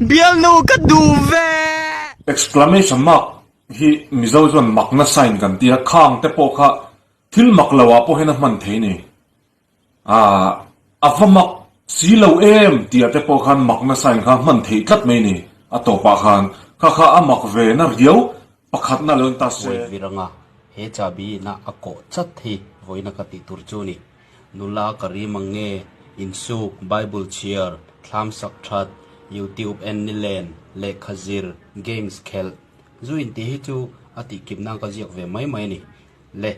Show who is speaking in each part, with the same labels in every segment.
Speaker 1: bial nu ka du ve
Speaker 2: exclamation mark hi mizo zon makna sign kan tia khang te po kha thil maklawa po hena man theini afamak silo em tia te po khan makna sign kha man thei tlat mai ni atopa khan kha amak ve na riau pakhat na lon ta se
Speaker 3: viranga he chabi na ako chat hi voina kati turchuni nula kari mange insuk bible cheer thlam sak that YouTube and Nilen le khazir games khel zu in ti hi chu ati kimnang ka jiak ve mai mai ni le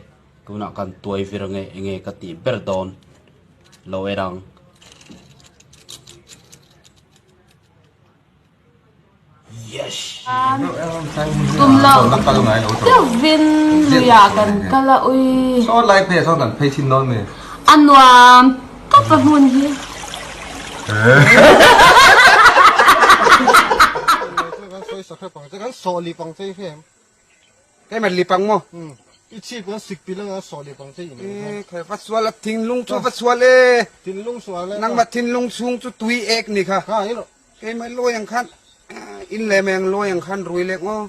Speaker 3: tuna kan toy virange enge kati berdon lowerang yes
Speaker 4: tum lau tiêu vin luya kan kala ui
Speaker 5: so like pe so kan phe chin non me
Speaker 4: anwam ka pa hun hi
Speaker 6: 这个手里绑这一片，
Speaker 5: cái mày lipang mo
Speaker 6: 一起个食别人个手里绑这一片，
Speaker 5: khai phát xua là thình lung chu phát xua le
Speaker 6: 天龙说了，
Speaker 5: nang mà thình lung sung chu tui ek ni kha
Speaker 6: 啊，一路，
Speaker 5: cái mày lo yang khan in le meng lo yang khan rui lek mo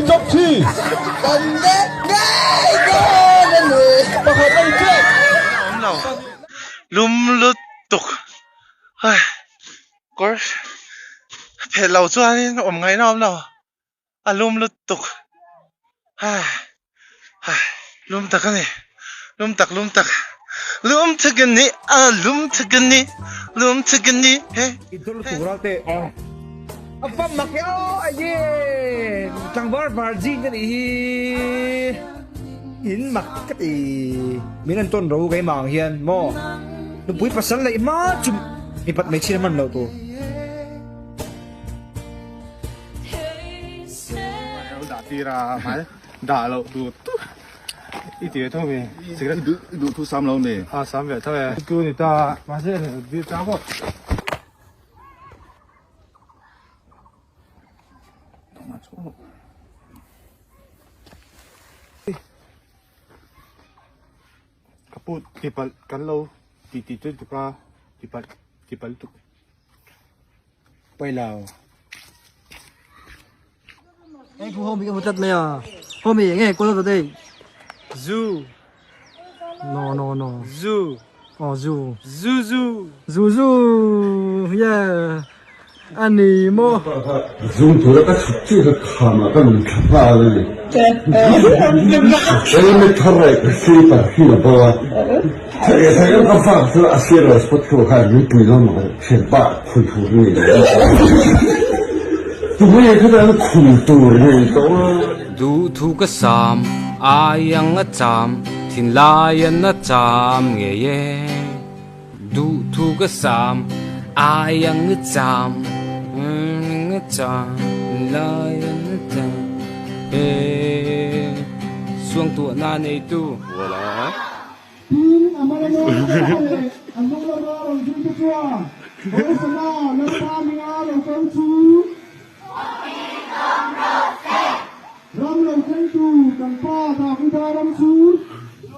Speaker 6: Top chi,
Speaker 1: lum lut tuk ai có phải lâu cho anh ôm ngày nào nào lum lut tuk ai lum tak này lum tak lum tak này lum tak này he
Speaker 7: Idol surate apa makyo aye tangbar margin kan in mak kati minan ton ro cái màng hiền mo nó bui pasan lại ma chum ipat mai chin man lo to
Speaker 6: 打地啦，买打了都，一点透明，这个都都3楼呢，啊300透明，够你打，马上别抓过。Kaput tipal kalau titi tu ka tipal tu.
Speaker 7: pai lao anh cũng hôm bị một trận này à hôm bị nghe cô đâu đây zu no zu zu yeah anh mo
Speaker 8: dùng thủ là các chuyện là khám mà các mình khám phá rồi em mới thở lại cái gì mà khi mà bao thầy khám phá rồi à xí rồi sport của các những tuổi đó mà hiện bạ khủng này tụi mình cái đó là khủng tuổi này đó
Speaker 9: du thu ka sam ayang a cham thin layan a cham nge ye du thu ka sam ayang a cham a cham layan a cham suang tu na nei tu wala
Speaker 6: Ram lo thanh tu cần pa ta